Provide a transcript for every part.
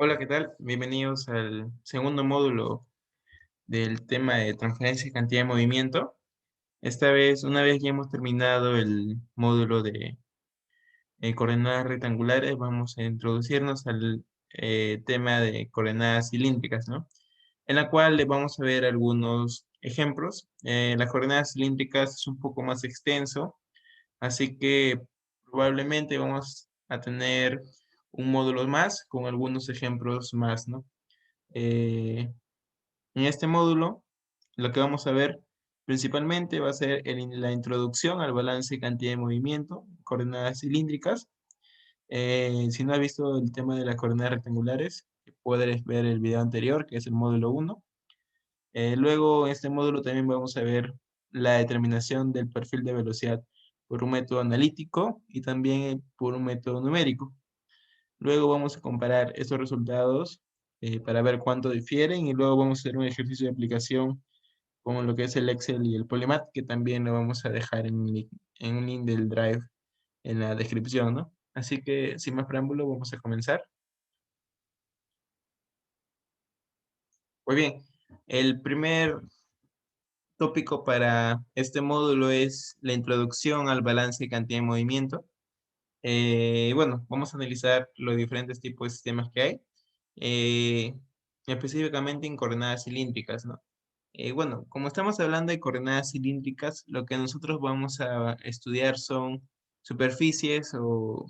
Hola, ¿qué tal? Bienvenidos al segundo módulo del tema de transferencia y cantidad de movimiento. Esta vez, una vez ya hemos terminado el módulo de coordenadas rectangulares, vamos a introducirnos al tema de coordenadas cilíndricas, ¿no? En la cual le vamos a ver algunos ejemplos. Las coordenadas cilíndricas es un poco más extenso, así que probablemente vamos a tener un módulo más con algunos ejemplos más, ¿no? Eh, En este módulo, lo que vamos a ver principalmente va a ser la introducción al balance y cantidad de movimiento, coordenadas cilíndricas. Si no has visto el tema de las coordenadas rectangulares, puedes ver el video anterior, que es el módulo uno. Luego, en este módulo también vamos a ver la determinación del perfil de velocidad por un método analítico y también por un método numérico. Luego vamos a comparar estos resultados para ver cuánto difieren y luego vamos a hacer un ejercicio de aplicación como lo que es el Excel y el Polymath, que también lo vamos a dejar en un link del Drive en la descripción, ¿no? Así que, sin más preámbulo, vamos a comenzar. Muy bien, el primer tópico para este módulo es la introducción al balance y cantidad de movimiento. Bueno, vamos a analizar los diferentes tipos de sistemas que hay, eh, específicamente en coordenadas cilíndricas, ¿no? Bueno, como estamos hablando de coordenadas cilíndricas, lo que nosotros vamos a estudiar son superficies o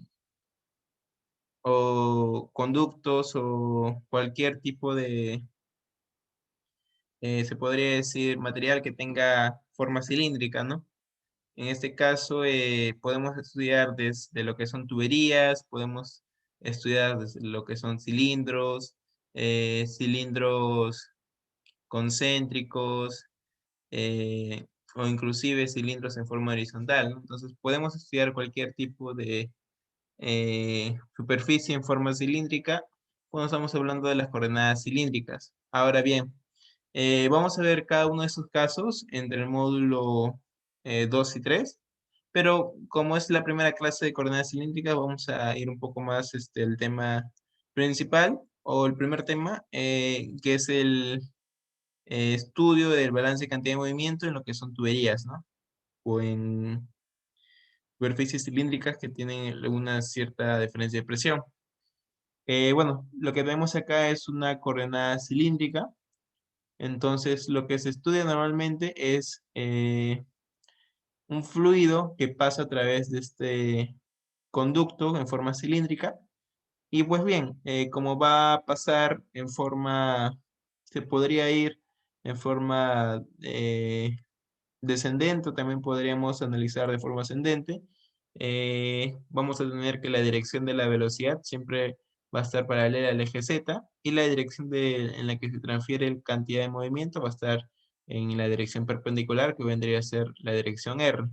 conductos o cualquier tipo de, se podría decir, material que tenga forma cilíndrica, ¿no? En este caso, podemos estudiar desde lo que son tuberías, podemos estudiar desde lo que son cilindros, cilindros concéntricos, o inclusive cilindros en forma horizontal, ¿no? Entonces, podemos estudiar cualquier tipo de superficie en forma cilíndrica cuando estamos hablando de las coordenadas cilíndricas. Ahora bien, vamos a ver cada uno de esos casos entre el módulo 2 y 3, pero como es la primera clase de coordenadas cilíndricas, vamos a ir un poco más el tema principal o el primer tema, que es el estudio del balance de cantidad de movimiento en lo que son tuberías, ¿no? O en superficies cilíndricas que tienen una cierta diferencia de presión. Bueno, lo que vemos acá es una coordenada cilíndrica. Entonces, lo que se estudia normalmente es un fluido que pasa a través de este conducto en forma cilíndrica. Y pues bien, como va a pasar en forma, se podría ir en forma descendente, o también podríamos analizar de forma ascendente. Vamos a tener que la dirección de la velocidad siempre va a estar paralela al eje Z y la dirección en la que se transfiere la cantidad de movimiento va a estar en la dirección perpendicular, que vendría a ser la dirección R.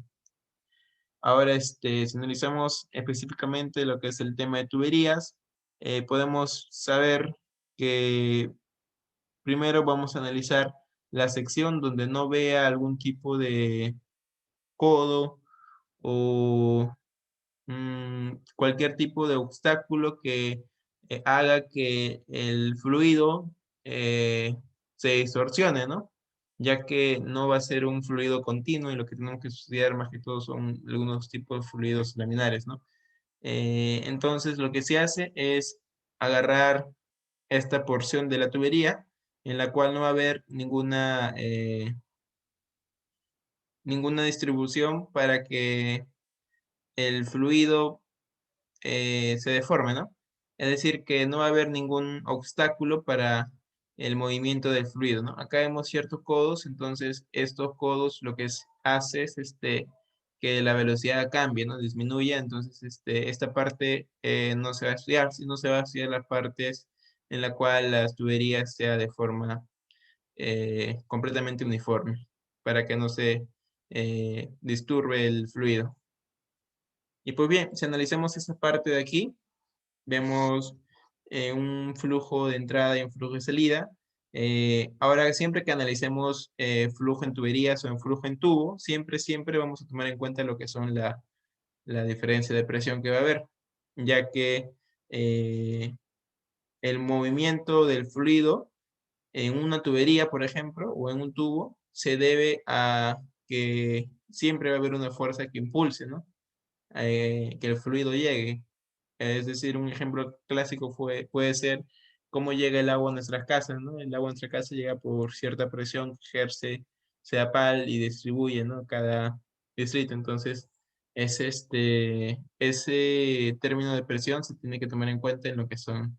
Ahora, si analizamos específicamente lo que es el tema de tuberías, podemos saber que primero vamos a analizar la sección donde no vea algún tipo de codo o cualquier tipo de obstáculo que haga que el fluido se distorsione, ¿no? Ya que no va a ser un fluido continuo y lo que tenemos que estudiar más que todo son algunos tipos de fluidos laminares, ¿no? Entonces lo que se hace es agarrar esta porción de la tubería en la cual no va a haber ninguna distribución para que el fluido se deforme, ¿no? Es decir, que no va a haber ningún obstáculo para el movimiento del fluido, ¿no? Acá vemos ciertos codos, entonces estos codos lo que hace es que la velocidad cambie, ¿no? Disminuya, entonces esta parte no se va a estudiar, sino se va a estudiar las partes en la cual las tuberías sea de forma completamente uniforme, para que no se disturbe el fluido. Y pues bien, si analizamos esa parte de aquí, vemos un flujo de entrada y un flujo de salida. Ahora, siempre que analicemos flujo en tuberías o en flujo en tubo, siempre vamos a tomar en cuenta lo que son la diferencia de presión que va a haber, ya que eh, el movimiento del fluido en una tubería, por ejemplo, o en un tubo, se debe a que siempre va a haber una fuerza que impulse, ¿no? Que el fluido llegue. Es decir, un ejemplo clásico puede ser cómo llega el agua a nuestras casas, ¿no? El agua a nuestra casa llega por cierta presión que ejerce CEDAPAL y distribuye, ¿no? Cada distrito. Entonces, ese término de presión se tiene que tomar en cuenta en lo que son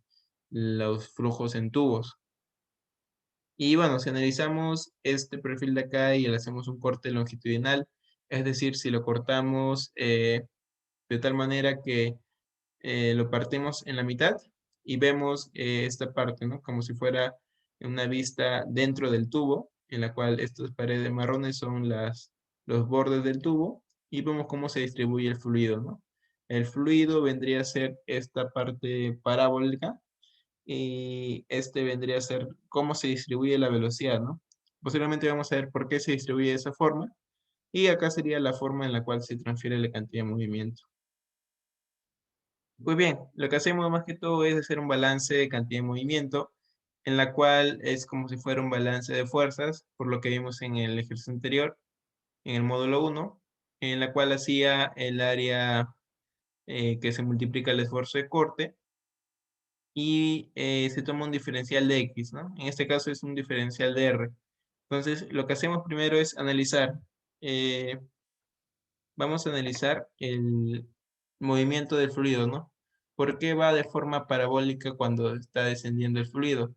los flujos en tubos. Y bueno, si analizamos este perfil de acá y le hacemos un corte longitudinal, es decir, si lo cortamos de tal manera que lo partimos en la mitad y vemos esta parte, ¿no? Como si fuera una vista dentro del tubo, en la cual estas paredes marrones son los bordes del tubo y vemos cómo se distribuye el fluido, ¿no? El fluido vendría a ser esta parte parabólica y este vendría a ser cómo se distribuye la velocidad, ¿no? Posteriormente vamos a ver por qué se distribuye de esa forma y acá sería la forma en la cual se transfiere la cantidad de movimiento. Pues bien, lo que hacemos más que todo es hacer un balance de cantidad de movimiento, en la cual es como si fuera un balance de fuerzas, por lo que vimos en el ejercicio anterior, en el módulo uno, en la cual hacía el área que se multiplica el esfuerzo de corte y se toma un diferencial de X, ¿no? En este caso es un diferencial de R. Entonces, lo que hacemos primero es analizar. eh, Vamos a analizar el movimiento del fluido, ¿no? ¿Por qué va de forma parabólica cuando está descendiendo el fluido?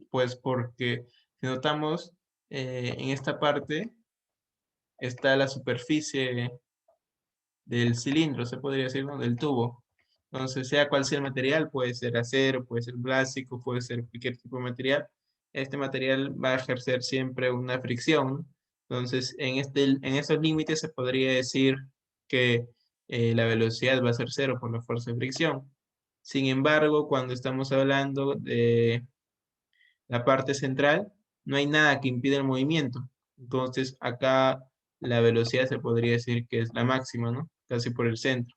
Pues porque si notamos, en esta parte está la superficie del cilindro, se podría decir, ¿no? Del tubo. Entonces, sea cual sea el material, puede ser acero, puede ser plástico, puede ser cualquier tipo de material, este material va a ejercer siempre una fricción, ¿no? Entonces, en esos límites se podría decir que la velocidad va a ser cero por la fuerza de fricción. Sin embargo, cuando estamos hablando de la parte central, no hay nada que impida el movimiento. Entonces, acá la velocidad se podría decir que es la máxima, ¿no? Casi por el centro.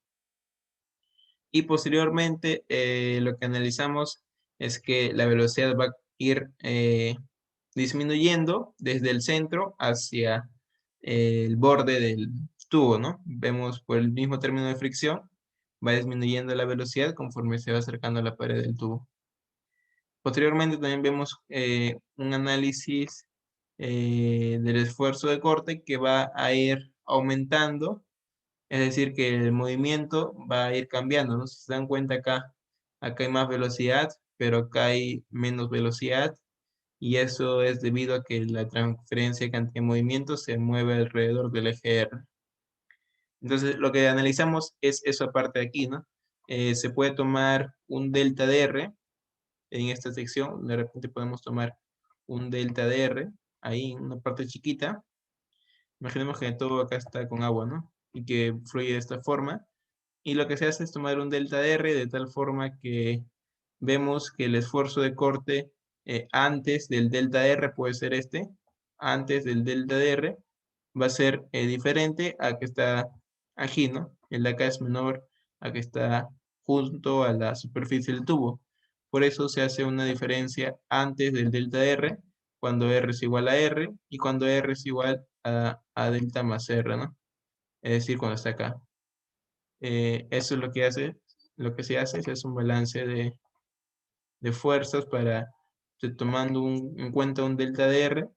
Y posteriormente, lo que analizamos es que la velocidad va a ir disminuyendo desde el centro hacia el borde del tubo, ¿no? Vemos por el mismo término de fricción, va disminuyendo la velocidad conforme se va acercando a la pared del tubo. Posteriormente también vemos un análisis del esfuerzo de corte que va a ir aumentando, es decir, que el movimiento va a ir cambiando, ¿no? Si se dan cuenta acá hay más velocidad, pero acá hay menos velocidad, y eso es debido a que la transferencia de cantidad de movimiento se mueve alrededor del eje R. Entonces, lo que analizamos es esa parte de aquí, ¿no? Se puede tomar un delta de R en esta sección, de repente podemos tomar un delta de R, ahí en una parte chiquita. Imaginemos que todo acá está con agua, ¿no? Y que fluye de esta forma. Y lo que se hace es tomar un delta de R de tal forma que vemos que el esfuerzo de corte antes del delta R puede ser antes del delta de R va a ser diferente a que está aquí, ¿no? El de acá es menor a que está junto a la superficie del tubo. Por eso se hace una diferencia antes del delta R, cuando R es igual a R y cuando R es igual a delta más R, ¿no? Es decir, cuando está acá. Eso es lo que se hace es un balance de fuerzas para, tomando en cuenta un delta de R, en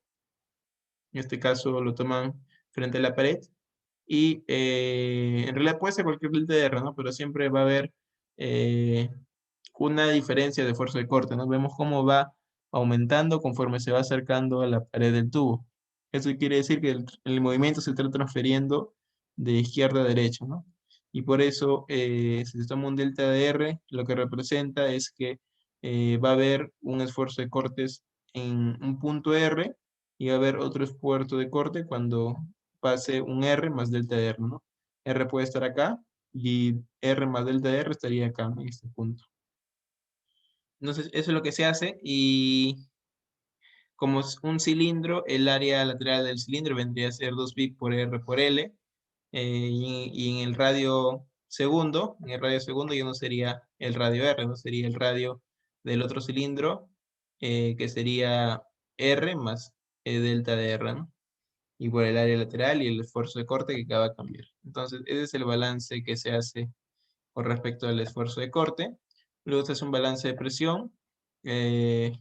este caso lo toman frente a la pared, y en realidad puede ser cualquier delta de R, ¿no? Pero siempre va a haber eh, una diferencia de fuerza de corte, ¿no? Vemos cómo va aumentando conforme se va acercando a la pared del tubo. Eso quiere decir que el movimiento se está transfiriendo de izquierda a derecha, ¿no? Y por eso, si se toma un delta de R, lo que representa es que va a haber un esfuerzo de cortes en un punto R y va a haber otro esfuerzo de corte cuando pase un R más delta de R, ¿no? R puede estar acá y R más delta de R estaría acá, en este punto. Entonces, eso es lo que se hace y como es un cilindro, el área lateral del cilindro vendría a ser 2 pi por R por L y en el radio segundo ya no sería el radio R, no sería el radio del otro cilindro, que sería R más delta de R, ¿no? Y por el área lateral y el esfuerzo de corte que acaba de cambiar. Entonces, ese es el balance que se hace con respecto al esfuerzo de corte. Luego se hace un balance de presión. Eh,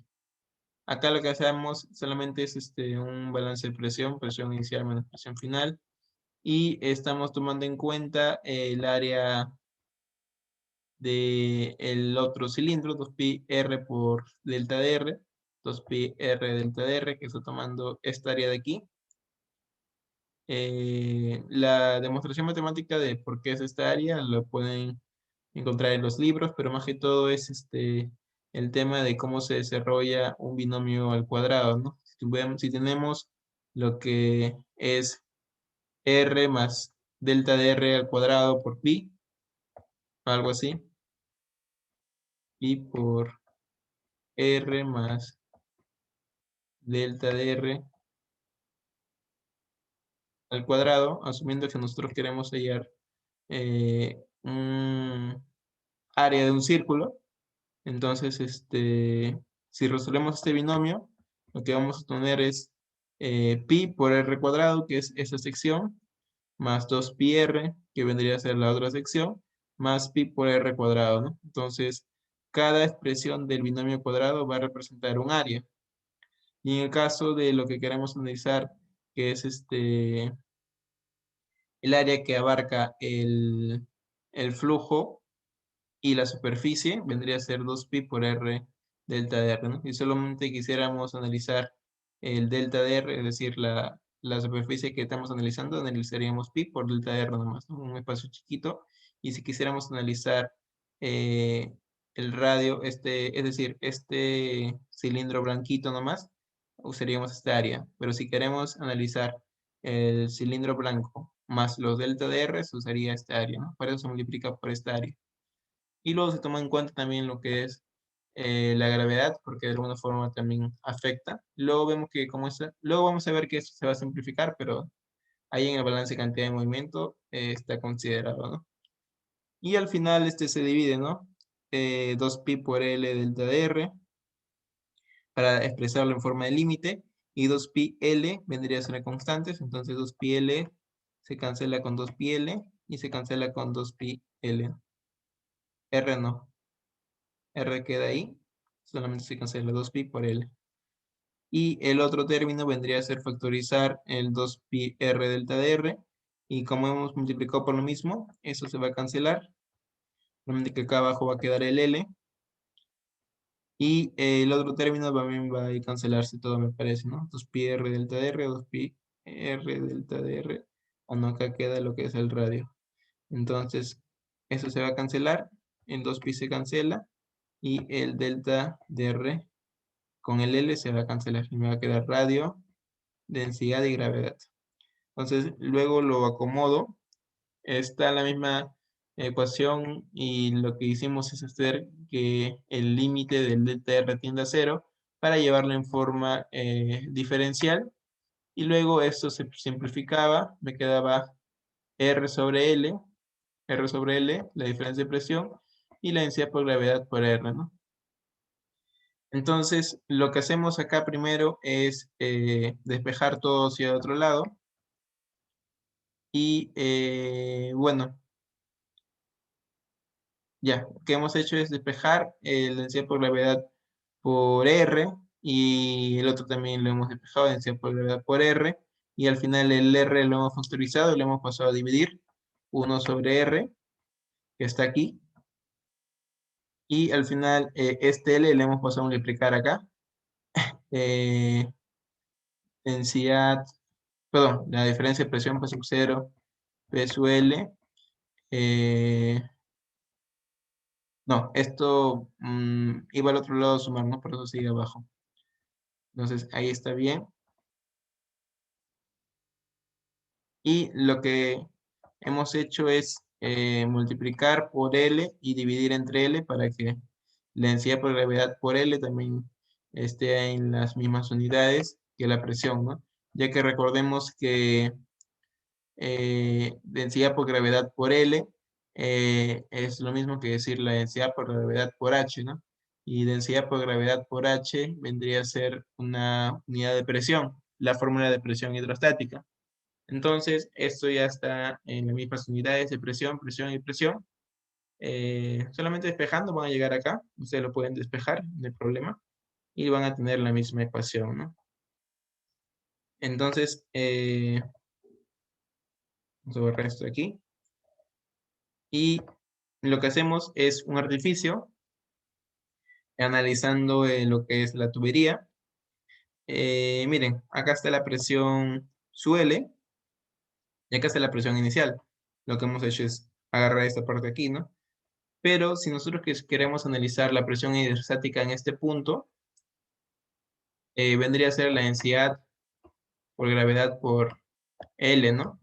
Acá lo que hacemos solamente es un balance de presión, presión inicial menos presión final. Y estamos tomando en cuenta el área del otro cilindro, 2pi r por delta de r, 2pi r delta de r, que está tomando esta área de aquí. La demostración matemática de por qué es esta área lo pueden encontrar en los libros, pero más que todo es el tema de cómo se desarrolla un binomio al cuadrado, ¿no? Si tenemos lo que es r más delta de r al cuadrado por pi, algo así, pi por r más delta de r al cuadrado, asumiendo que nosotros queremos hallar un área de un círculo. Entonces, si resolvemos este binomio, lo que vamos a tener es pi por r cuadrado, que es esa sección, más 2pi r, que vendría a ser la otra sección, más pi por r cuadrado, ¿no? Entonces, cada expresión del binomio cuadrado va a representar un área. Y en el caso de lo que queremos analizar, que es el área que abarca el flujo y la superficie, vendría a ser 2pi por r delta de r, ¿no? Si solamente quisiéramos analizar el delta de r, es decir, la superficie que estamos analizando, analizaríamos pi por delta de r nomás, ¿no? Un espacio chiquito. Y si quisiéramos analizar eh, el radio, es decir, este cilindro blanquito nomás, usaríamos esta área. Pero si queremos analizar el cilindro blanco más los delta de r, se usaría esta área, ¿no? Por eso se multiplica por esta área. Y luego se toma en cuenta también lo que es la gravedad, porque de alguna forma también afecta. Luego vemos que luego vamos a ver que esto se va a simplificar, pero ahí en el balance de cantidad de movimiento está considerado, ¿no? Y al final se divide, ¿no? 2pi por L delta de R, para expresarlo en forma de límite, y 2pi L vendría a ser constantes, entonces 2pi L se cancela con 2pi L y se cancela con 2pi L. R no, R queda ahí, solamente se cancela 2pi por L. Y el otro término vendría a ser factorizar el 2pi r delta de r, y como hemos multiplicado por lo mismo, eso se va a cancelar, solamente que acá abajo va a quedar el L, y el otro término también va a cancelarse todo, me parece, ¿no? 2pi r delta de r, 2pi r delta de r, o no, acá queda lo que es el radio. Entonces, eso se va a cancelar, el 2pi se cancela, y el delta de r con el L se va a cancelar y me va a quedar radio, densidad y gravedad. Entonces, luego lo acomodo. Está la misma ecuación y lo que hicimos es hacer que el límite del delta R tienda a cero para llevarlo en forma diferencial. Y luego esto se simplificaba, me quedaba R sobre L, la diferencia de presión, y la densidad por gravedad por R, ¿no? Entonces, lo que hacemos acá primero es despejar todo hacia otro lado. Y bueno, ya, lo que hemos hecho es despejar la densidad por gravedad por R, y el otro también lo hemos despejado, densidad por gravedad por R, y al final el R lo hemos factorizado y lo hemos pasado a dividir 1 sobre R, que está aquí, y al final este L le hemos pasado a multiplicar acá. Eh, Densidad, perdón, la diferencia de presión P sub 0, P sub L. eh, no, esto iba al otro lado a sumar, ¿no? Por eso sigue abajo. Entonces ahí está bien. Y lo que hemos hecho es multiplicar por L y dividir entre L para que la densidad por gravedad por L también esté en las mismas unidades que la presión, ¿no? Ya que recordemos que densidad por gravedad por L es lo mismo que decir la densidad por gravedad por H, ¿no? y densidad por gravedad por H vendría a ser una unidad de presión, la fórmula de presión hidrostática. Entonces, esto ya está en las mismas unidades de presión, presión y presión. Solamente despejando van a llegar acá, ustedes lo pueden despejar, no hay problema, y van a tener la misma ecuación, ¿no? Entonces, vamos a borrar esto de aquí, y lo que hacemos es un artificio, analizando lo que es la tubería. Miren, acá está la presión suele, y acá está la presión inicial. Lo que hemos hecho es agarrar esta parte aquí, ¿no? Pero si nosotros queremos analizar la presión hidrostática en este punto, vendría a ser la densidad por gravedad por L, ¿no?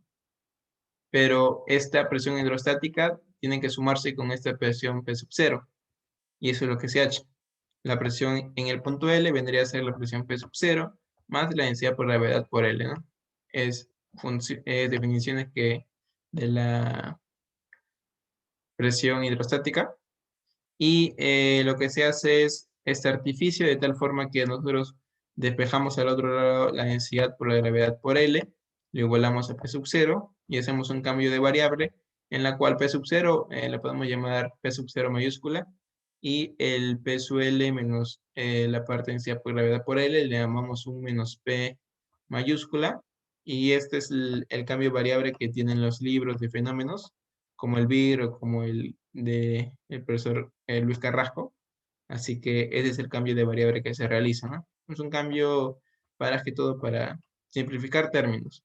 Pero esta presión hidrostática tiene que sumarse con esta presión P sub 0, y eso es lo que se ha hecho. La presión en el punto L vendría a ser la presión P sub 0 más la densidad por gravedad por L, ¿no? Es definiciones de la presión hidrostática. Y lo que se hace es este artificio de tal forma que nosotros despejamos al otro lado la densidad por la gravedad por L, lo igualamos a P sub 0 y hacemos un cambio de variable en la cual P sub 0 la podemos llamar P sub 0 mayúscula, y el P sub L menos la parte de densidad por gravedad por L le llamamos un menos P mayúscula, y este es el cambio variable que tienen los libros de fenómenos como el BIR o como el de el profesor Luis Carrasco. Así que ese es el cambio de variable que se realiza, ¿no? Es un cambio para que todo para simplificar términos.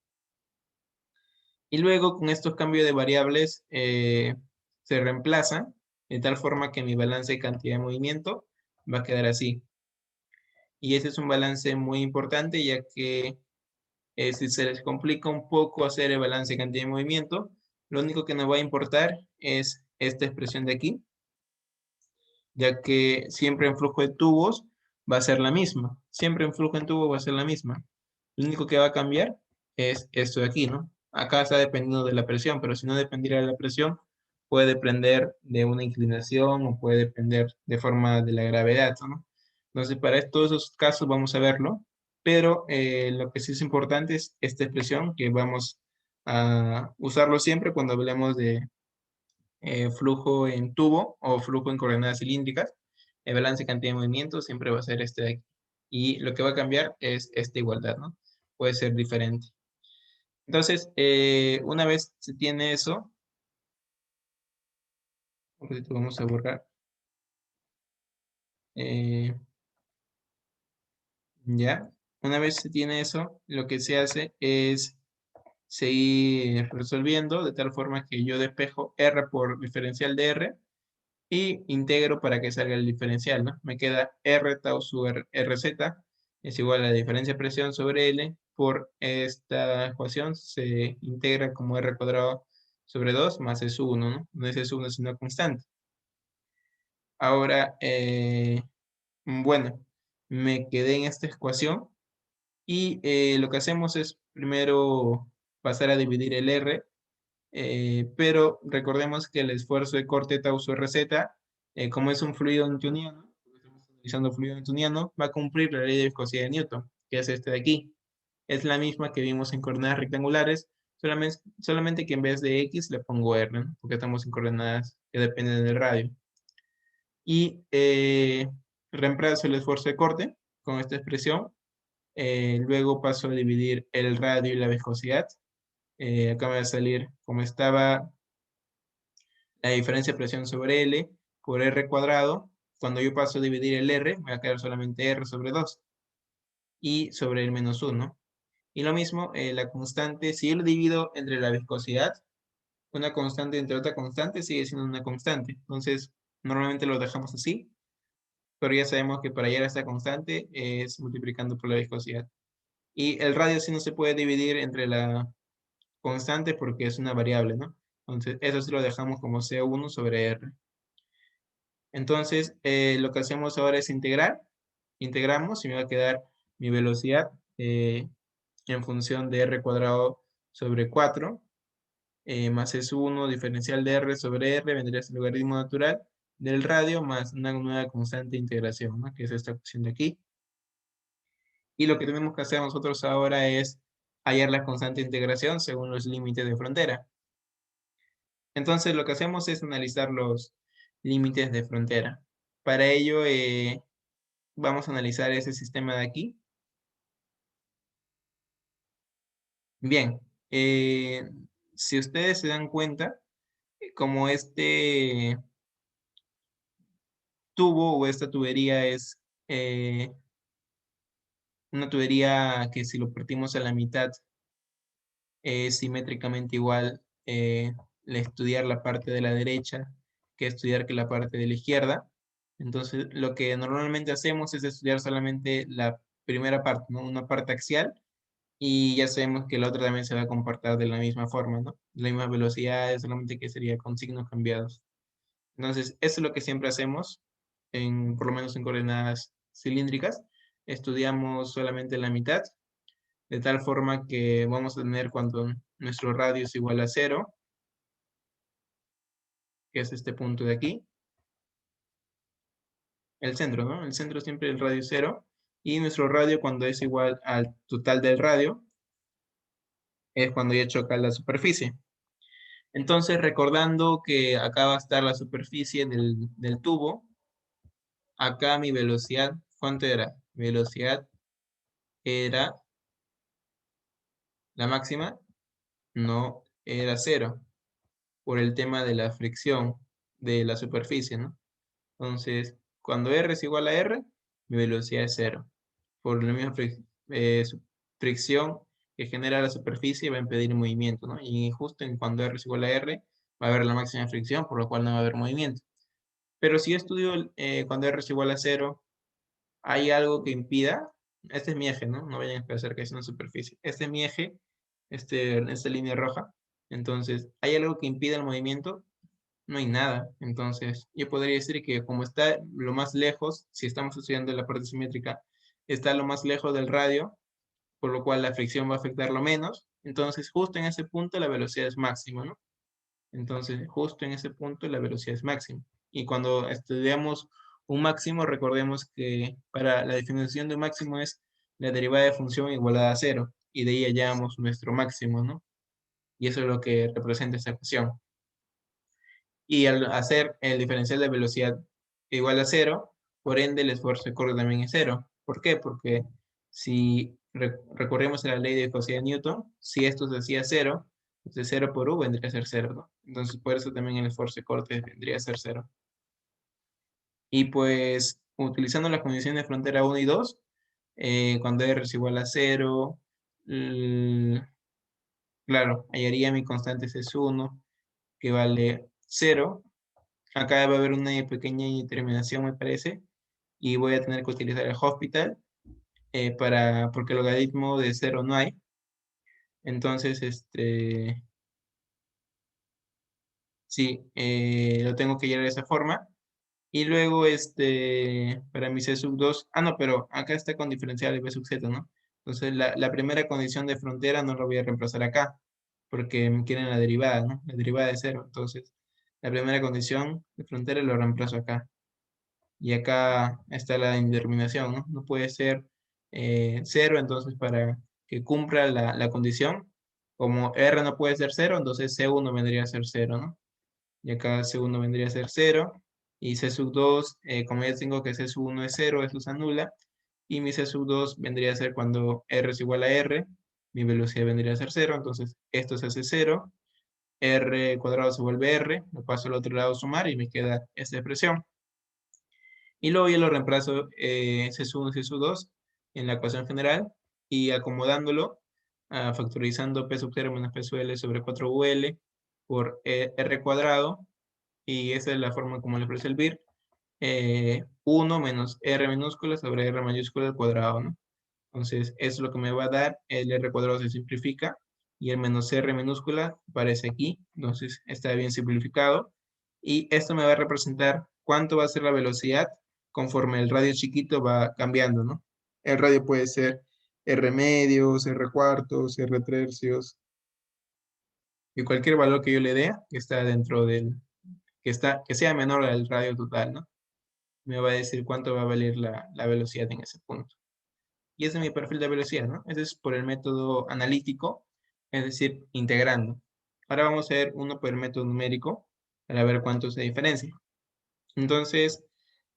Y luego con estos cambios de variables se reemplazan de tal forma que mi balance de cantidad de movimiento va a quedar así. Y ese es un balance muy importante, ya que si se les complica un poco hacer el balance de cantidad de movimiento, lo único que nos va a importar es esta expresión de aquí, ya que siempre en flujo de tubos va a ser la misma. Siempre en flujo en tubo va a ser la misma. Lo único que va a cambiar es esto de aquí, ¿no? Acá está dependiendo de la presión, pero si no dependiera de la presión, puede depender de una inclinación o puede depender de forma de la gravedad, ¿no? Entonces, para todos esos casos vamos a verlo, pero lo que sí es importante es esta expresión que vamos a usarlo siempre cuando hablemos de flujo en tubo o flujo en coordenadas cilíndricas. El balance de cantidad de movimiento siempre va a ser este de aquí. Y lo que va a cambiar es esta igualdad, ¿no? Puede ser diferente. Entonces, una vez se tiene eso, vamos a borrar. eh, ya, una vez se tiene eso, lo que se hace es seguir resolviendo de tal forma que yo despejo R por diferencial de R y integro para que salga el diferencial, ¿no? Me queda R tau sub RZ es igual a la diferencia de presión sobre L por esta ecuación se integra como R cuadrado sobre 2 más S1, ¿no? No es S1, es una constante. Ahora, bueno, me quedé en esta ecuación y lo que hacemos es primero pasar a dividir el R, pero recordemos que el esfuerzo de corte tau sub RZ, como es un fluido newtoniano, porque estamos utilizando fluido newtoniano, va a cumplir la ley de viscosidad de Newton, que es este de aquí. Es la misma que vimos en coordenadas rectangulares, solamente que en vez de X le pongo R, ¿no? Porque estamos en coordenadas que dependen del radio. Y reemplazo el esfuerzo de corte con esta expresión. Luego paso a dividir el radio y la viscosidad. Acá me va a salir como estaba la diferencia de presión sobre L por R cuadrado. Cuando yo paso a dividir el R, me va a quedar solamente R sobre 2 y sobre el menos 1. Y lo mismo, la constante, si yo lo divido entre la viscosidad, una constante entre otra constante sigue siendo una constante. Entonces, normalmente lo dejamos así, pero ya sabemos que para llegar a esta constante es multiplicando por la viscosidad. Y el radio sí no se puede dividir entre la constante porque es una variable, ¿no? Entonces, eso sí lo dejamos como C1 sobre R. Entonces, lo que hacemos ahora es integrar. Integramos y me va a quedar mi velocidad en función de R cuadrado sobre 4 más S1 diferencial de R sobre R vendría a ser logaritmo natural del radio más una nueva constante de integración, ¿no? Que es esta cuestión de aquí. Y lo que tenemos que hacer nosotros ahora es hallar la constante de integración según los límites de frontera. Entonces lo que hacemos es analizar los límites de frontera. Para ello vamos a analizar ese sistema de aquí. Bien, si ustedes se dan cuenta, como este tubo o esta tubería es una tubería que si lo partimos a la mitad es simétricamente igual estudiar la parte de la derecha que estudiar que la parte de la izquierda. Entonces, lo que normalmente hacemos es estudiar solamente la primera parte, ¿no? Una parte axial, y ya sabemos que la otra también se va a comportar de la misma forma, ¿no? La misma velocidad, solamente que sería con signos cambiados. Entonces, eso es lo que siempre hacemos, por lo menos en coordenadas cilíndricas. Estudiamos solamente la mitad, de tal forma que vamos a tener cuando nuestro radio es igual a cero, que es este punto de aquí, el centro, ¿no? El centro siempre el radio es cero, y nuestro radio cuando es igual al total del radio, es cuando ya choca la superficie. Entonces, recordando que acá va a estar la superficie del tubo, acá mi velocidad, ¿cuánto era? Mi velocidad era la máxima, no era cero, por el tema de la fricción de la superficie, ¿no? Entonces, cuando R es igual a R, mi velocidad es cero. Por la misma fricción que genera la superficie va a impedir movimiento, ¿no? Y justo en cuando R es igual a R, va a haber la máxima fricción, por lo cual no va a haber movimiento. Pero si yo estudio cuando R es igual a cero, hay algo que impida, este es mi eje, ¿no? No vayan a pensar que es una superficie. Este es mi eje, esta línea roja. Entonces, ¿hay algo que impida el movimiento? No hay nada. Entonces, yo podría decir que como está lo más lejos, si estamos estudiando la parte simétrica, está lo más lejos del radio, por lo cual la fricción va a afectarlo menos. Entonces, justo en ese punto la velocidad es máxima, ¿no? Entonces, justo en ese punto la velocidad es máxima. Y cuando estudiamos un máximo, recordemos que para la definición de un máximo es la derivada de función igualada a cero. Y de ahí hallamos nuestro máximo, ¿no? Y eso es lo que representa esta ecuación. Y al hacer el diferencial de velocidad igual a cero, por ende el esfuerzo de corte también es cero. ¿Por qué? Porque si recurrimos a la ley de velocidad de Newton, si esto se hacía cero, entonces cero por U vendría a ser cero, ¿no? Entonces por eso también el esfuerzo de corte vendría a ser cero. Y pues utilizando las condiciones de frontera 1 y 2, cuando R es igual a cero, claro, hallaría mi constante C1 que vale cero. Acá va a haber una pequeña determinación, me parece, y voy a tener que utilizar el hospital porque el logaritmo de cero no hay. Entonces, sí, lo tengo que llevar de esa forma. Y luego, para mi C sub 2, no, pero acá está con diferencial de B sub Z, ¿no? Entonces, la primera condición de frontera no la voy a reemplazar acá, porque me quieren la derivada, ¿no? La derivada de cero. Entonces, la primera condición de frontera lo reemplazo acá. Y acá está la indeterminación, ¿no? No puede ser cero, entonces para que cumpla la condición, como R no puede ser cero, entonces C1 vendría a ser cero, ¿no? Y acá C1 vendría a ser cero, y C sub 2, como ya tengo que C sub 1 es cero, eso se anula, y mi C sub 2 vendría a ser cuando R es igual a R, mi velocidad vendría a ser cero, entonces esto se hace cero, R cuadrado se vuelve R, lo paso al otro lado a sumar y me queda esta expresión. Y luego ya lo reemplazo C1 y C2 en la ecuación general y acomodándolo, factorizando P sub 0 menos P sub L sobre 4UL por R cuadrado, y esa es la forma como le expreso el BIR, 1 menos R minúscula sobre R mayúscula al cuadrado, ¿no? Entonces, eso es lo que me va a dar, el R cuadrado se simplifica y el menos R minúscula aparece aquí, entonces está bien simplificado. Y esto me va a representar cuánto va a ser la velocidad conforme el radio chiquito va cambiando, ¿no? El radio puede ser R medios, R cuartos, R tercios, y cualquier valor que yo le dé que está dentro que sea menor al radio total, ¿no? Me va a decir cuánto va a valer la velocidad en ese punto. Y ese es mi perfil de velocidad, ¿no? Ese es por el método analítico, es decir, integrando. Ahora vamos a ver uno por el método numérico para ver cuánto se diferencia. Entonces,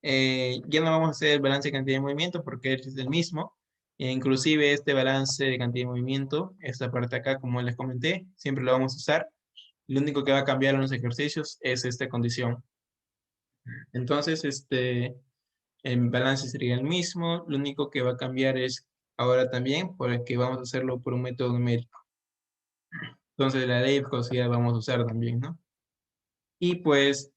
ya no vamos a hacer el balance de cantidad de movimiento porque es el mismo. E inclusive este balance de cantidad de movimiento, esta parte acá, como les comenté, siempre lo vamos a usar. Lo único que va a cambiar en los ejercicios es esta condición. Entonces, el balance sería el mismo. Lo único que va a cambiar es ahora también porque vamos a hacerlo por un método numérico. Entonces, la ley de viscosidad vamos a usar también, ¿no? Y pues,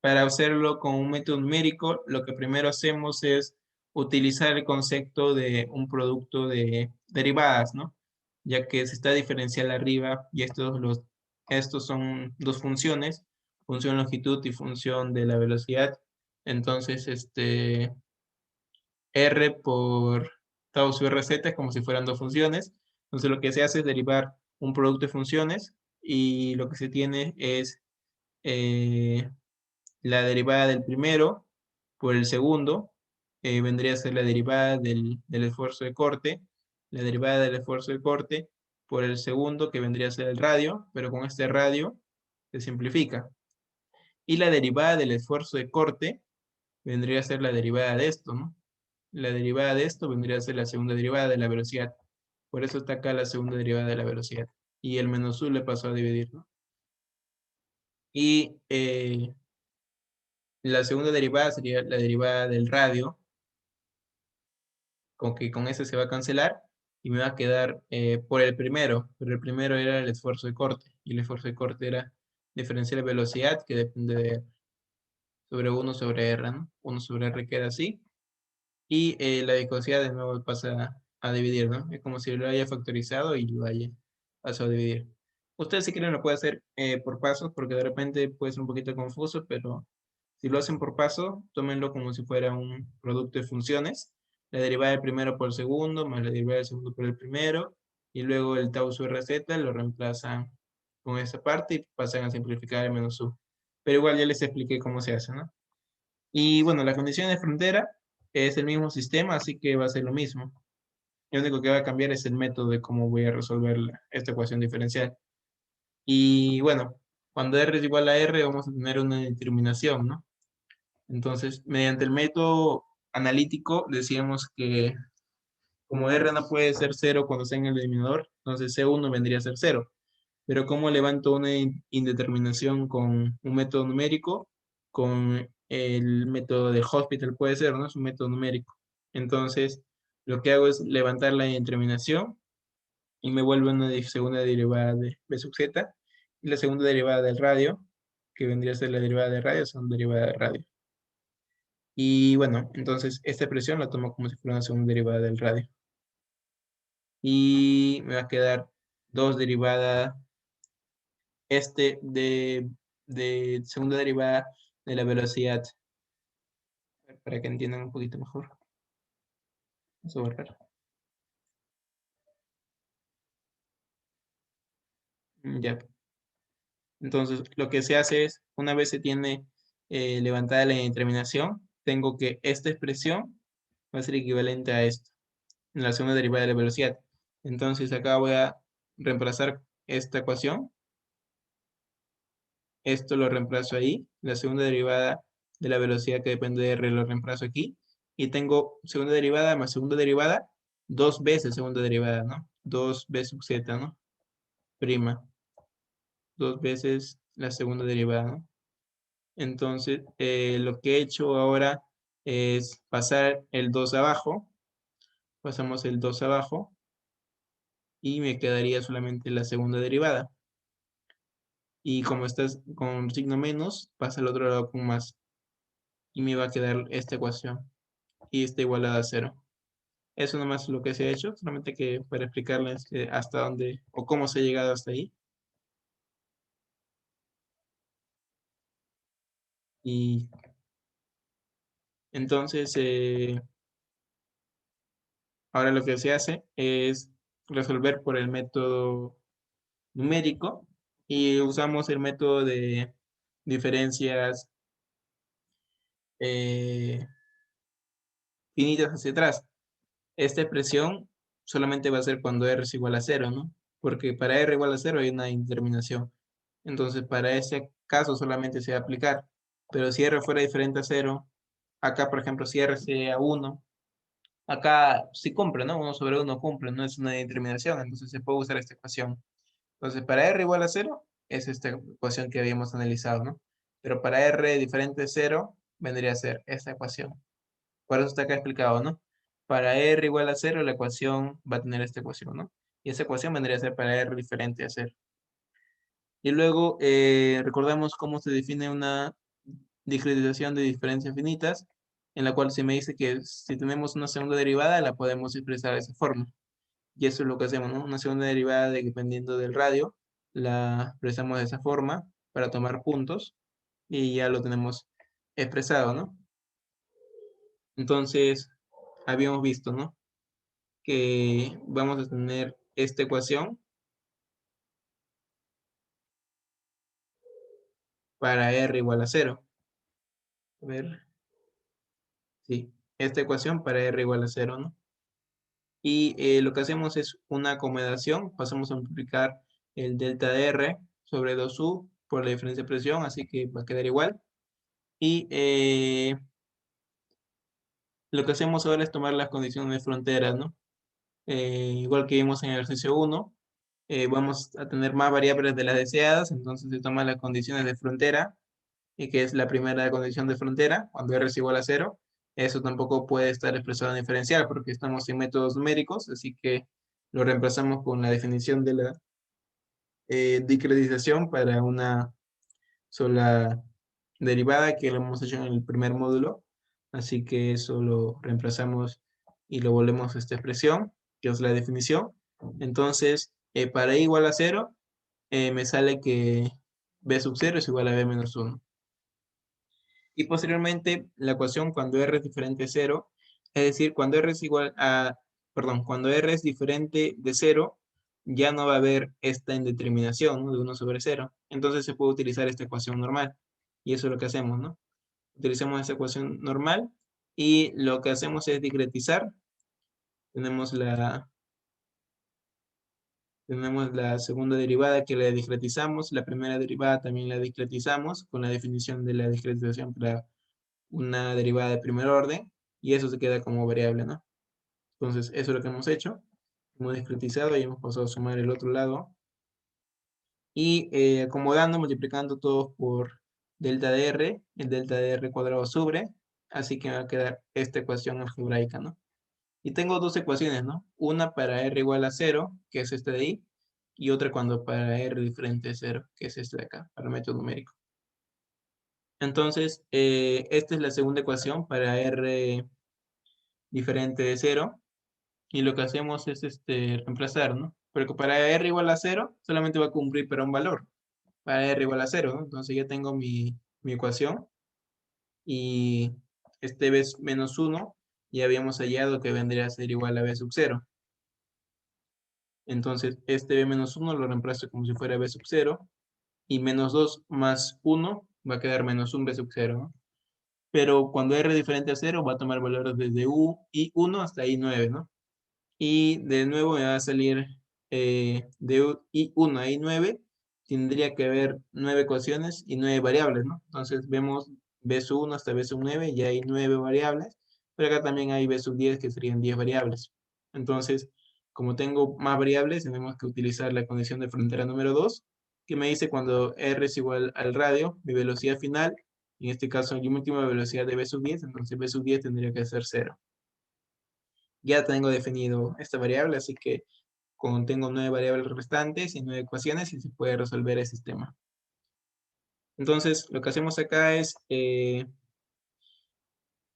para hacerlo con un método numérico, lo que primero hacemos es utilizar el concepto de un producto de derivadas, ¿no? Ya que se está diferencial arriba y estos son dos funciones, función longitud y función de la velocidad. Entonces, R por tau sub RZ es como si fueran dos funciones. Entonces, lo que se hace es derivar un producto de funciones y lo que se tiene es eh, la derivada del primero por el segundo, vendría a ser la derivada del esfuerzo de corte, la derivada del esfuerzo de corte por el segundo, que vendría a ser el radio, pero con este radio se simplifica. Y la derivada del esfuerzo de corte vendría a ser la derivada de esto, ¿no? La derivada de esto vendría a ser la segunda derivada de la velocidad. Por eso está acá la segunda derivada de la velocidad. Y el menos u le pasó a dividir, ¿no? Y la segunda derivada sería la derivada del radio, con que con ese se va a cancelar y me va a quedar por el primero, pero el primero era el esfuerzo de corte y el esfuerzo de corte era diferencial de velocidad que depende de sobre 1 sobre R, ¿no? 1 sobre R queda así y la viscosidad de nuevo pasa a dividir, ¿no? Es como si lo haya factorizado y lo haya pasado a dividir. Ustedes si quieren lo pueden hacer por pasos porque de repente puede ser un poquito confuso, pero si lo hacen por paso, tómenlo como si fuera un producto de funciones. La derivada del primero por el segundo, más la derivada del segundo por el primero, y luego el tau sub RZ lo reemplazan con esa parte y pasan a simplificar el menos u. Pero igual ya les expliqué cómo se hace, ¿no? Y bueno, la condición de frontera es el mismo sistema, así que va a ser lo mismo. Lo único que va a cambiar es el método de cómo voy a resolver esta ecuación diferencial. Y bueno, cuando R es igual a R, vamos a tener una determinación, ¿no? Entonces, mediante el método analítico, decíamos que como R no puede ser cero cuando está en el denominador, entonces C1 vendría a ser cero. Pero ¿cómo levanto una indeterminación con un método numérico? Con el método de Hospital puede ser, ¿no? Es un método numérico. Entonces, lo que hago es levantar la indeterminación y me vuelve una segunda derivada de B sub Z y la segunda derivada del radio, que vendría a ser la derivada de radio, son derivada de radio. Y bueno, entonces esta expresión la tomo como si fuera una segunda derivada del radio. Y me va a quedar dos derivadas, de segunda derivada de la velocidad, para que entiendan un poquito mejor. Vamos a borrar. Ya. Entonces, lo que se hace es, una vez se tiene levantada la indeterminación, tengo que esta expresión va a ser equivalente a esto, en la segunda derivada de la velocidad. Entonces, acá voy a reemplazar esta ecuación. Esto lo reemplazo ahí. La segunda derivada de la velocidad que depende de R lo reemplazo aquí. Y tengo segunda derivada más segunda derivada, dos veces segunda derivada, ¿no? 2b sub z, ¿no? Prima. Dos veces la segunda derivada, ¿no? Entonces, lo que he hecho ahora es pasar el 2 abajo. Pasamos el 2 abajo. Y me quedaría solamente la segunda derivada. Y como estás con signo menos, pasa al otro lado con más. Y me va a quedar esta ecuación. Y está igualada a cero. Eso nomás es lo que se ha hecho, solamente que para explicarles hasta dónde o cómo se ha llegado hasta ahí. Y entonces, ahora lo que se hace es resolver por el método numérico y usamos el método de diferencias eh, finitas hacia atrás. Esta expresión solamente va a ser cuando r es igual a cero, ¿no? Porque para r igual a cero hay una indeterminación. Entonces, para ese caso solamente se va a aplicar. Pero si r fuera diferente a cero, acá, por ejemplo, si r sea 1, acá sí cumple, ¿no? 1/1 cumple, no es una determinación, entonces se puede usar esta ecuación. Entonces, para r igual a cero, es esta ecuación que habíamos analizado, ¿no? Pero para r diferente de cero, vendría a ser esta ecuación. Por eso está acá explicado, ¿no? Para r igual a cero, la ecuación va a tener esta ecuación, ¿no? Y esa ecuación vendría a ser para r diferente a cero. Y luego recordamos cómo se define una discretización de diferencias finitas, en la cual se me dice que si tenemos una segunda derivada, la podemos expresar de esa forma. Y eso es lo que hacemos, ¿no? Una segunda derivada dependiendo del radio, la expresamos de esa forma para tomar puntos y ya lo tenemos expresado, ¿no? Entonces, habíamos visto, ¿no? Que vamos a tener esta ecuación para r igual a cero. A ver, sí, esta ecuación para r igual a cero, ¿no? Y lo que hacemos es una acomodación, pasamos a multiplicar el delta de r sobre 2u por la diferencia de presión, así que va a quedar igual. Y lo que hacemos ahora es tomar las condiciones de frontera, ¿no? Igual que vimos en el ejercicio 1, vamos a tener más variables de las deseadas, entonces se toman las condiciones de frontera, y que es la primera condición de frontera, cuando r es igual a cero. Eso tampoco puede estar expresado en diferencial, porque estamos en métodos numéricos, así que lo reemplazamos con la definición de la discretización para una sola derivada que lo hemos hecho en el primer módulo. Así que eso lo reemplazamos y lo volvemos a esta expresión, que es la definición. Entonces, para i igual a 0, me sale que b sub 0 es igual a b menos 1. Y posteriormente, la ecuación cuando r es diferente de 0, es decir, cuando r es igual a, perdón, cuando r es diferente de 0, ya no va a haber esta indeterminación, ¿no? De 1/0. Entonces se puede utilizar esta ecuación normal. Y eso es lo que hacemos, ¿no? Utilizamos esta ecuación normal y lo que hacemos es discretizar. Tenemos la segunda derivada que la discretizamos, la primera derivada también la discretizamos con la definición de la discretización para una derivada de primer orden y eso se queda como variable, ¿no? Entonces, eso es lo que hemos hecho. Hemos discretizado y hemos pasado a sumar el otro lado y acomodando, multiplicando todos por delta de r, el delta de r cuadrado sobre, así que me va a quedar esta ecuación algebraica, ¿no? Y tengo dos ecuaciones, ¿no? Una para r igual a 0, que es esta de ahí, y otra cuando para r diferente de 0, que es esta de acá, para el método numérico. Entonces, esta es la segunda ecuación para r diferente de 0, y lo que hacemos es reemplazar, ¿no? Porque para r igual a 0, solamente va a cumplir para un valor, para r igual a 0, ¿no? Entonces ya tengo mi ecuación, y este b menos 1, ya habíamos hallado que vendría a ser igual a b sub 0. Entonces, este b menos 1 lo reemplazo como si fuera b sub 0, y menos 2 más 1 va a quedar menos 1 b sub 0, ¿no? Pero cuando r es diferente a 0, va a tomar valores desde u y 1 hasta i9, ¿no? Y de nuevo me va a salir de i1 a i9, tendría que haber 9 ecuaciones y 9 variables, ¿no? Entonces vemos b sub 1 hasta b sub 9, ya hay 9 variables, pero acá también hay b sub 10 que serían 10 variables. Entonces, como tengo más variables, tenemos que utilizar la condición de frontera número 2, que me dice cuando r es igual al radio, mi velocidad final, en este caso mi última velocidad de b sub 10, entonces b sub 10 tendría que ser 0. Ya tengo definido esta variable, así que tengo 9 variables restantes y 9 ecuaciones y se puede resolver el sistema. Entonces, lo que hacemos acá es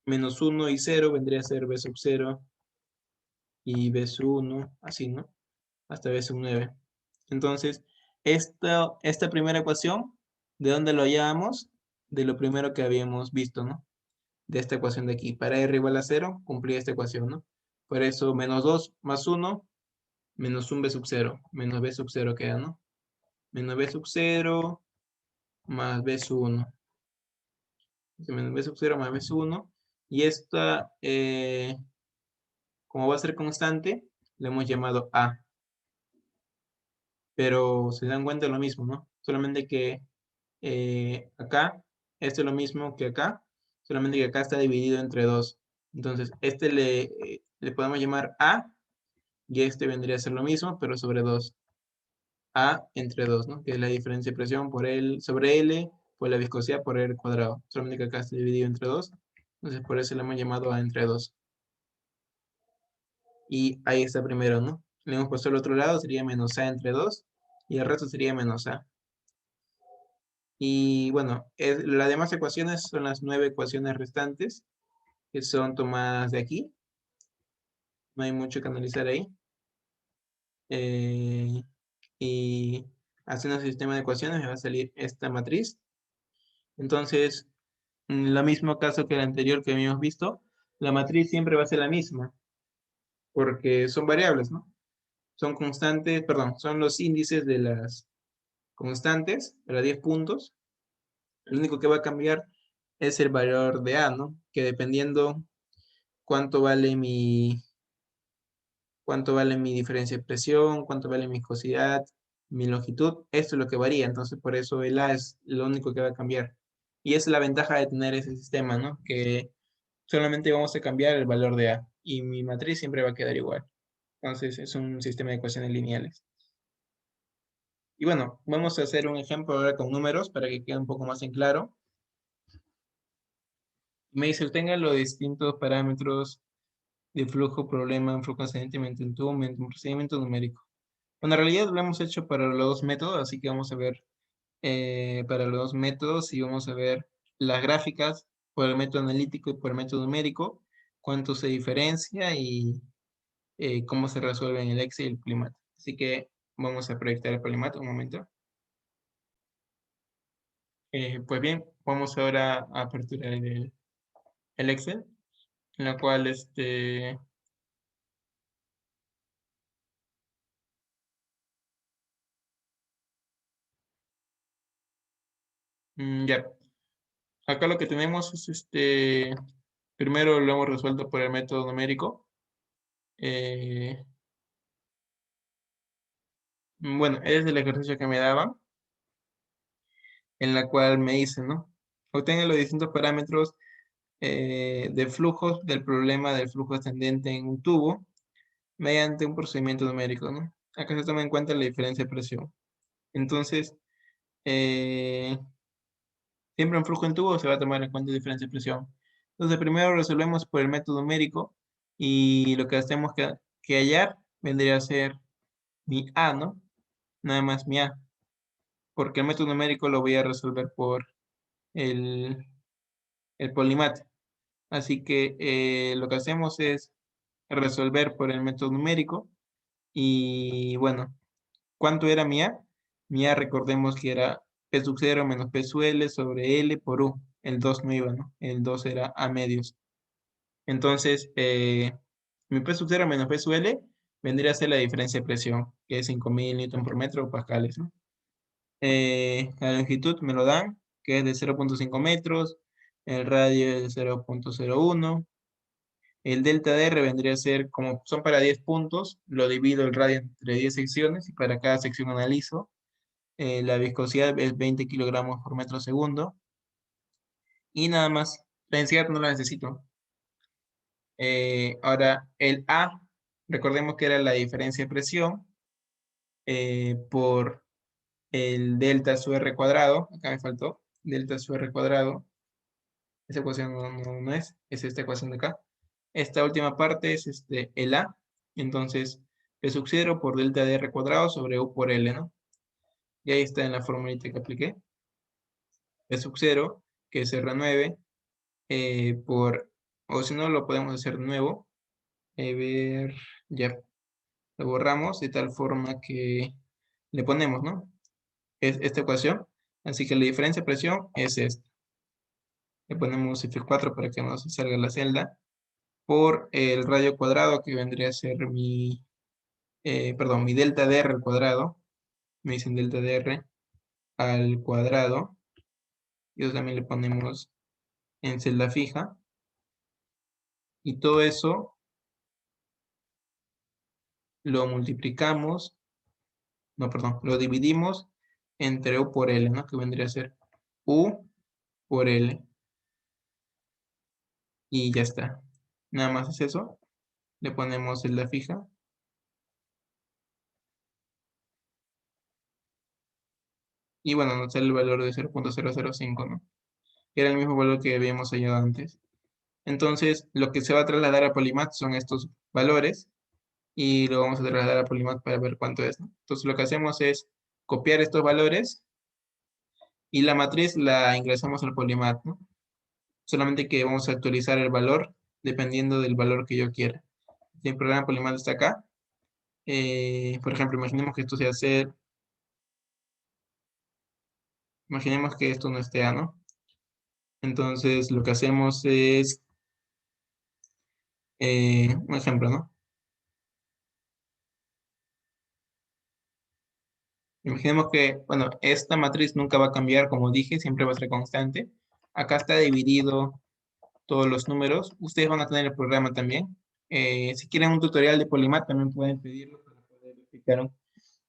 menos 1 y 0 vendría a ser b sub 0 y b sub 1, así, ¿no? Hasta b sub 9. Entonces, esta primera ecuación, ¿de dónde lo hallábamos? De lo primero que habíamos visto, ¿no? De esta ecuación de aquí. Para r igual a 0, cumplía esta ecuación, ¿no? Por eso, menos 2 más 1, menos 1 b sub 0, menos b sub 0 queda, ¿no? menos B sub 0 más B sub 1. Menos B sub 0 más B sub 1. Y esta, como va a ser constante, le hemos llamado A. Pero se dan cuenta de lo mismo, ¿no? Solamente que acá, esto es lo mismo que acá, solamente que acá está dividido entre 2. Entonces, este le podemos llamar A, y este vendría a ser lo mismo, pero sobre 2. A entre 2, ¿no? Que es la diferencia de presión por L, sobre L, por la viscosidad por R cuadrado. Solamente que acá está dividido entre 2. Entonces, por eso le hemos llamado A entre 2. Y ahí está primero, ¿no? Le hemos puesto al otro lado, sería menos A entre 2. Y el resto sería menos A. Y bueno, las demás ecuaciones son las 9 ecuaciones restantes, que son tomadas de aquí. No hay mucho que analizar ahí. Eh, y haciendo el sistema de ecuaciones me va a salir esta matriz. Entonces, en el mismo caso que el anterior que habíamos visto, la matriz siempre va a ser la misma, porque son variables, ¿no? Son constantes, perdón, son los índices de las constantes para 10 puntos. Lo único que va a cambiar es el valor de A, ¿no? Que dependiendo cuánto vale mi diferencia de presión, cuánto vale mi viscosidad, mi longitud, esto es lo que varía, entonces por eso el A es lo único que va a cambiar. Y esa es la ventaja de tener ese sistema, ¿no? Que solamente vamos a cambiar el valor de A y mi matriz siempre va a quedar igual. Entonces es un sistema de ecuaciones lineales. Y bueno, vamos a hacer un ejemplo ahora con números para que quede un poco más en claro. Me dice, obtenga los distintos parámetros de flujo, problema, flujo ascendente mediante un tubo, mediante un procedimiento numérico. Bueno, en realidad lo hemos hecho para los dos métodos, así que vamos a ver para los dos métodos y vamos a ver las gráficas por el método analítico y por el método numérico, cuánto se diferencia y cómo se resuelve en el Excel y el Polymath. Así que vamos a proyectar el Polymath un momento. Pues bien, vamos ahora a aperturar el Excel, en la cual ya, acá lo que tenemos es primero lo hemos resuelto por el método numérico. Eh, bueno, es el ejercicio que me daban, en la cual me dicen, ¿no? Obtengan los distintos parámetros de flujos del problema del flujo ascendente en un tubo mediante un procedimiento numérico, ¿no? Acá se toma en cuenta la diferencia de presión. Entonces, eh, siempre un flujo en tubo se va a tomar en cuenta la diferencia de presión. Entonces, primero resolvemos por el método numérico y lo que hacemos que hallar vendría a ser mi A, ¿no? Nada más mi A, porque el método numérico lo voy a resolver por el, el Polymath. Así que lo que hacemos es resolver por el método numérico y bueno, ¿cuánto era mi A? Mi A recordemos que era P sub 0 menos P sub L sobre L por U. El 2 no iba, ¿no? El 2 era A medios. Entonces, mi P sub 0 menos P sub L vendría a ser la diferencia de presión, que es 5000 newton por metro o pascales, ¿no? La longitud me lo dan, que es de 0,5 metros, el radio es de 0,01. El delta de R vendría a ser, como son para 10 puntos, lo divido el radio entre 10 secciones y para cada sección analizo. La viscosidad es 20 kilogramos por metro segundo. Y nada más, la densidad no la necesito. Ahora, el A, recordemos que era la diferencia de presión por el delta su R cuadrado. Acá me faltó, delta su R cuadrado. Esa ecuación no es esta ecuación de acá. Esta última parte es el A. Entonces, P sub 0 por delta de R cuadrado sobre U por L, ¿no? Y ahí está en la formulita que apliqué. P sub 0, que es R9, o si no, lo podemos hacer de nuevo. Ver, ya, lo borramos de tal forma que le ponemos, ¿no? Es esta ecuación. Así que la diferencia de presión es esta. Le ponemos F4 para que nos salga la celda. Por el radio cuadrado, que vendría a ser perdón, mi delta de R al cuadrado. me dicen delta de R al cuadrado, y eso también le ponemos en celda fija, y todo eso lo multiplicamos, no, perdón, lo dividimos entre U por L, ¿no? Que vendría a ser U por L, y ya está. Nada más es eso, le ponemos celda fija, y bueno, nos sale el valor de 0.005, ¿no? Que era el mismo valor que habíamos hallado antes. Entonces, lo que se va a trasladar a Polymath son estos valores, y lo vamos a trasladar a Polymath para ver cuánto es, ¿no? Entonces, lo que hacemos es copiar estos valores, y la matriz la ingresamos al Polymath, ¿no? Solamente que vamos a actualizar el valor dependiendo del valor que yo quiera. Si el programa Polymath está acá, por ejemplo, imaginemos que esto sea ser, imaginemos que esto no esté A, ¿no? Entonces, lo que hacemos es, un ejemplo, ¿no? Imaginemos que, bueno, esta matriz nunca va a cambiar, como dije, siempre va a ser constante. Acá está dividido todos los números. Ustedes van a tener el programa también. Si quieren un tutorial de Polymath, también pueden pedirlo para poder explicar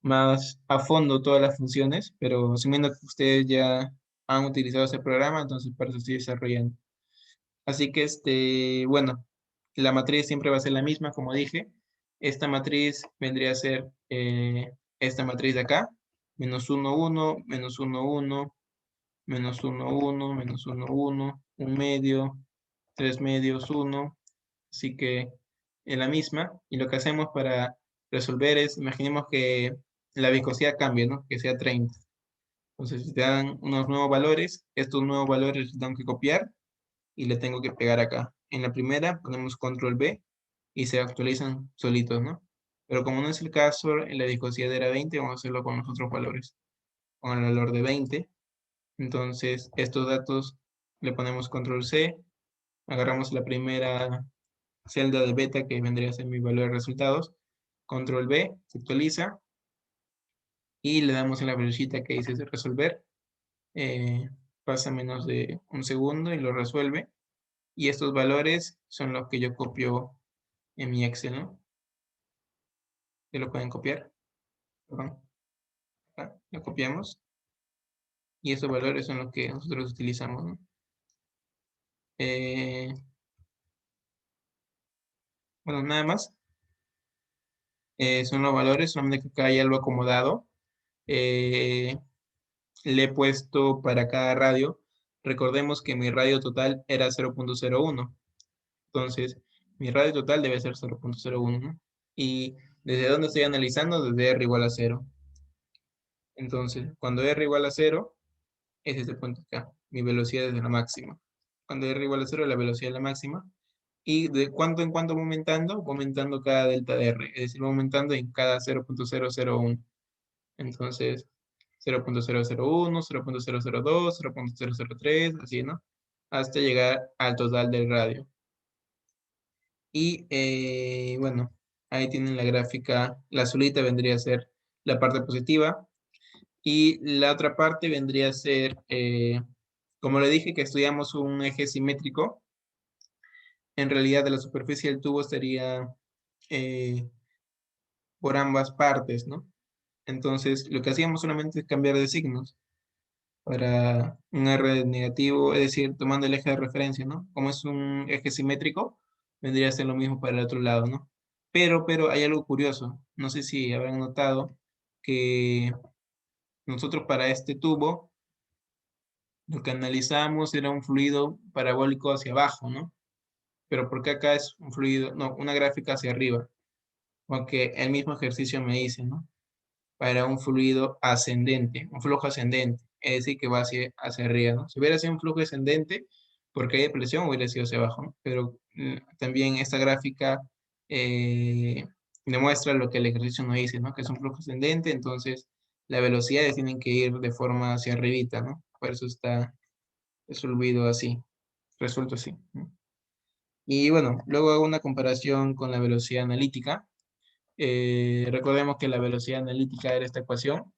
más a fondo todas las funciones, pero asumiendo que ustedes ya han utilizado ese programa, entonces para eso estoy desarrollando. Así que, bueno, la matriz siempre va a ser la misma, como dije. Esta matriz vendría a ser esta matriz de acá, menos uno uno menos uno uno menos uno uno menos uno uno un medio, 3 medios, uno. Así que es la misma. Y lo que hacemos para resolver es, imaginemos que la viscosidad cambie, ¿no? Que sea 30. Entonces, si te dan unos nuevos valores, estos nuevos valores los tengo que copiar y le tengo que pegar acá. En la primera ponemos control B y se actualizan solitos, ¿no? Pero como no es el caso, en la viscosidad era 20, vamos a hacerlo con los otros valores. Con el valor de 20. Entonces, estos datos le ponemos control C, agarramos la primera celda de beta que vendría a ser mi valor de resultados, control B, se actualiza, y le damos en la flechita que dice resolver. eh, Pasa menos de un segundo y lo resuelve. Y estos valores son los que yo copio en mi Excel, ¿no? Que lo pueden copiar. Perdón. Acá, lo copiamos. Y estos valores son los que nosotros utilizamos, ¿no? Eh, bueno, nada más. Son los valores, solamente que acá hay algo acomodado. Eh, Le he puesto para cada radio. Recordemos que mi radio total era 0.01. Entonces, mi radio total debe ser 0.01, ¿no? ¿Y desde dónde estoy analizando? Desde R igual a 0. Entonces, cuando R igual a 0, es este punto acá. Mi velocidad es de la máxima. Cuando R igual a 0, la velocidad es la máxima. ¿Y de cuánto en cuánto va aumentando? Va aumentando cada delta de R. Es decir, va aumentando en cada 0.001. Entonces, 0.001, 0.002, 0.003, así, ¿no? Hasta llegar al total del radio. Y bueno, ahí tienen la gráfica. La azulita vendría a ser la parte positiva. Y la otra parte vendría a ser, como le dije, que estudiamos un eje simétrico. En realidad, de la superficie del tubo estaría eh, por ambas partes, ¿no? Entonces, lo que hacíamos solamente es cambiar de signos para un R negativo, es decir, tomando el eje de referencia, ¿no? Como es un eje simétrico, vendría a ser lo mismo para el otro lado, ¿no? Pero hay algo curioso. No sé si habrán notado que nosotros para este tubo, lo que analizamos era un fluido parabólico hacia abajo, ¿no? Pero porque acá es un fluido, no, una gráfica hacia arriba, aunque el mismo ejercicio me dice, ¿no? Para un fluido ascendente, un flujo ascendente, es decir, que va hacia arriba, ¿no? Si hubiera sido un flujo ascendente, porque hay presión, hubiera sido hacia abajo, ¿no? Pero también esta gráfica eh, demuestra lo que el ejercicio nos dice, ¿no? Que es un flujo ascendente, entonces las velocidades tienen que ir de forma hacia arribita, ¿no? Por eso está resolvido así, resuelto así, ¿no? Y bueno, luego hago una comparación con la velocidad analítica. Recordemos que la velocidad analítica era esta ecuación.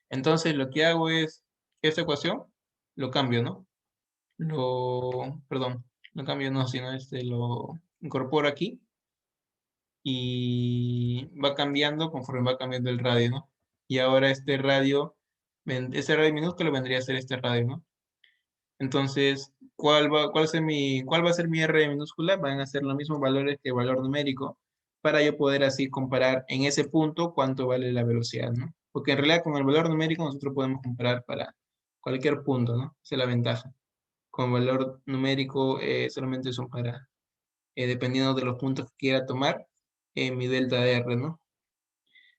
Entonces lo que hago es, esta ecuación lo cambio, ¿no? Perdón, lo cambio no, sino lo incorporo aquí y va cambiando conforme va cambiando el radio, ¿no? Y ahora este radio minúsculo vendría a ser este radio, ¿no? Entonces, ¿cuál va a ser mi R minúscula? Van a ser los mismos valores que el valor numérico para yo poder así comparar en ese punto cuánto vale la velocidad, ¿no? Porque en realidad con el valor numérico nosotros podemos comparar para cualquier punto, ¿no? Esa es la ventaja. Con valor numérico solamente son dependiendo de los puntos que quiera tomar, mi delta de R, ¿no?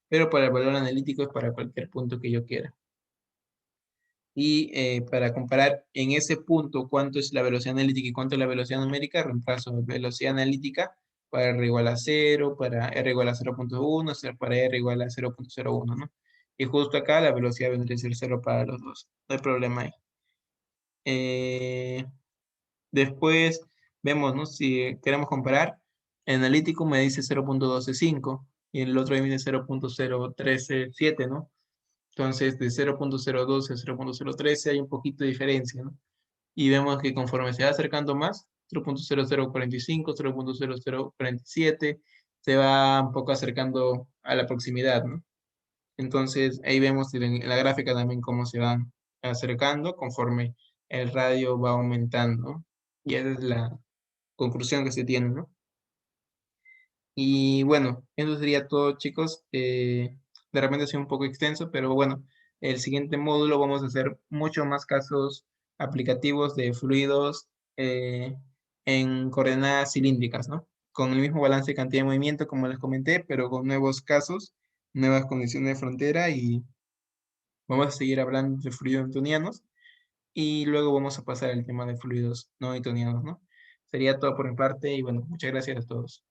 Pero para el valor analítico es para cualquier punto que yo quiera. Y para comparar en ese punto cuánto es la velocidad analítica y cuánto es la velocidad numérica, reemplazo velocidad analítica para R igual a 0, para R igual a 0.1, para R igual a 0.01, ¿no? Y justo acá la velocidad vendría a ser 0 para los dos. No hay problema ahí. Eh, Después vemos, ¿no? Si queremos comparar, el analítico me dice 0.125 y el otro me dice 0.0137, ¿no? Entonces, de 0.02 a 0.013 hay un poquito de diferencia, ¿no? Y vemos que conforme se va acercando más, 0.0045, 0.0047, se va un poco acercando a la proximidad, ¿no? Entonces, ahí vemos en la gráfica también cómo se van acercando conforme el radio va aumentando, ¿no? Y esa es la conclusión que se tiene, ¿no? Y bueno, eso sería todo, chicos. De repente ha sido un poco extenso, pero bueno, el siguiente módulo vamos a hacer mucho más casos aplicativos de fluidos en coordenadas cilíndricas, ¿no? Con el mismo balance de cantidad de movimiento, como les comenté, pero con nuevos casos, nuevas condiciones de frontera y vamos a seguir hablando de fluidos newtonianos y luego vamos a pasar al tema de fluidos no newtonianos, ¿no? Sería todo por mi parte y bueno, muchas gracias a todos.